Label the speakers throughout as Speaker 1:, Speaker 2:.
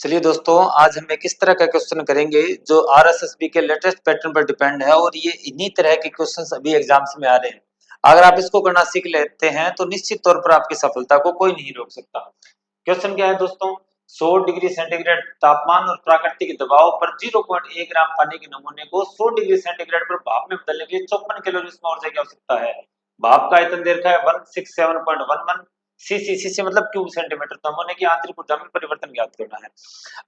Speaker 1: चलिए दोस्तों, आज हम एक इस तरह का क्वेश्चन करेंगे जो आरएसएसबी के लेटेस्ट पैटर्न पर डिपेंड है और ये इन्हीं तरह के क्वेश्चंस अभी एग्जाम्स में आ रहे हैं। अगर आप इसको करना सीख लेते हैं तो निश्चित तौर पर आपकी सफलता को कोई नहीं रोक सकता। क्वेश्चन क्या है दोस्तों? 100 डिग्री सेंटीग्रेड तापमान और प्राकृतिक दबाव पर 0.1 ग्राम पानी के नमूने को 100 डिग्री सेंटीग्रेड पर भाप में बदलने के लिए 54 कैलोरी उसमें ऊर्जा की आवश्यकता है। भाप का आयतन दे रखा है 167.11 सीसी मतलब क्यूब सेंटीमीटर। नमूने की आंतरिक ऊर्जा में परिवर्तन ज्ञात करना है।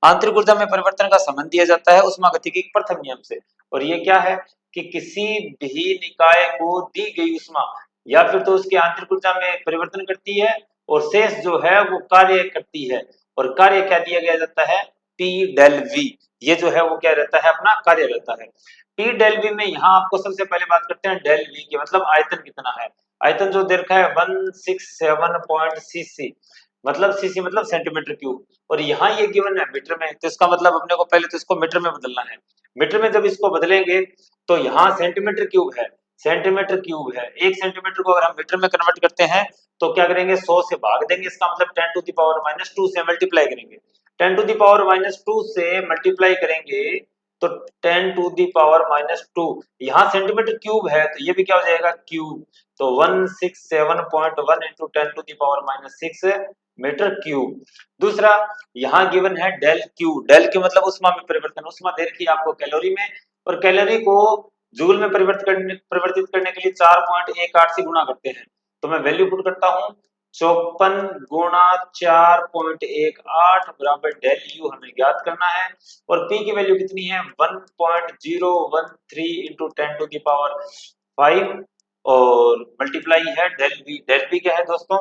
Speaker 1: आंतरिक ऊर्जा में परिवर्तन का संबंध दिया जाता है ऊष्मागतिकी के प्रथम नियम से। और ये क्या है कि किसी भी निकाय को दी गई ऊष्मा या फिर तो उसकी आंतरिक ऊर्जा में परिवर्तन करती है और शेष जो है वो कार्य करती है। और कार्य क्या दिया गया जाता है? पी डेल वी। ये जो है वो क्या रहता है? अपना कार्य रहता है। पी डेल वी में यहाँ आपको सबसे पहले बात करते हैं डेल वी की, मतलब आयतन कितना है। आयतन जो दे रखा है 167 सीसी, मतलब सीसी मतलब सेंटीमीटर क्यूब। और यहाँ ये गिवन है मीटर में, तो इसका मतलब अपने को पहले तो इसको मीटर में बदलना है। मीटर में जब इसको बदलेंगे तो यहाँ सेंटीमीटर क्यूब है, सेंटीमीटर क्यूब है। 1 सेंटीमीटर को अगर हम मीटर में कन्वर्ट करते हैं तो क्या करेंगे? 100 से भाग देंगे, इसका मतलब 10⁻⁻2 से मल्टीप्लाई करेंगे। 10⁻⁻2 से मल्टीप्लाई करेंगे तो 10⁻⁻2 यहाँ सेंटीमीटर क्यूब है तो ये भी क्या हो जाएगा? क्यूब। तो 167.1 इंटू 10⁻⁻6 मीटर क्यूब। दूसरा यहाँ गिवन है डेल क्यू। डेल क्यू मतलब उष्मा में परिवर्तन। उष्मा दे रखी है आपको कैलोरी में, और कैलोरी को जूल में परिवर्तित करने के लिए 4.18 से गुणा करते हैं। तो मैं वैल्यू पुट करता हूँ, 54 गुणा 4.18 बराबर डेल यू हमें ज्ञात करना है। और पी की वैल्यू कितनी है? 1.013 इंटू 10⁻5 और मल्टीप्लाई है डेल बी। डेल बी क्या है दोस्तों?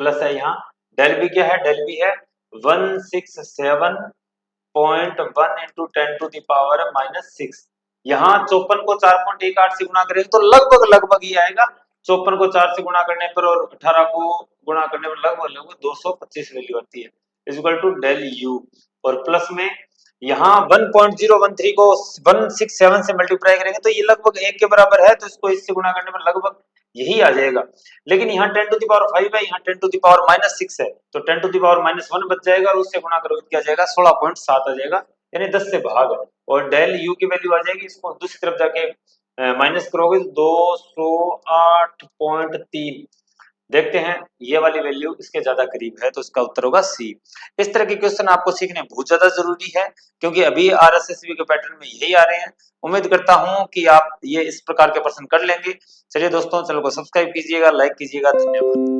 Speaker 1: प्लस है यहाँ। डेल बी क्या है? डेल बी है 167.1 इंटू 10⁻⁻6। यहाँ 54 को 4.18 से गुणा करेंगे तो लगभग लगभग ही आएगा। 54 को 4 से गुणा करने पर और 18 को गुणा करने पर लगभग लगभग 225 वैल्यू आती है, इक्वल टू डेल यू। और प्लस में यहाँ 1.013 को 167 से मल्टीप्लाई करेंगे तो ये लगभग 1 के बराबर है, तो इसको इससे गुणा करने पर लगभग यही आ जाएगा। लेकिन यहाँ 10⁻5 है, यहाँ 10⁻6 है, तो 10⁻1 बच जाएगा और उससे गुणा करोगे क्या जाएगा? 16.7 आ जाएगा, यानी 10 से भाग। और डेल यू की वैल्यू आ जाएगी, इसको दूसरी तरफ जाके माइनस करोगे तो 208.3। देखते हैं ये वाली वैल्यू इसके ज्यादा करीब है, तो इसका उत्तर होगा सी। इस तरह के क्वेश्चन आपको सीखने बहुत ज्यादा जरूरी है, क्योंकि अभी आरएसएसबी के पैटर्न में यही आ रहे हैं। उम्मीद करता हूं कि आप ये इस प्रकार के प्रश्न कर लेंगे। चलिए दोस्तों, चैनल को सब्सक्राइब कीजिएगा, लाइक कीजिएगा। धन्यवाद।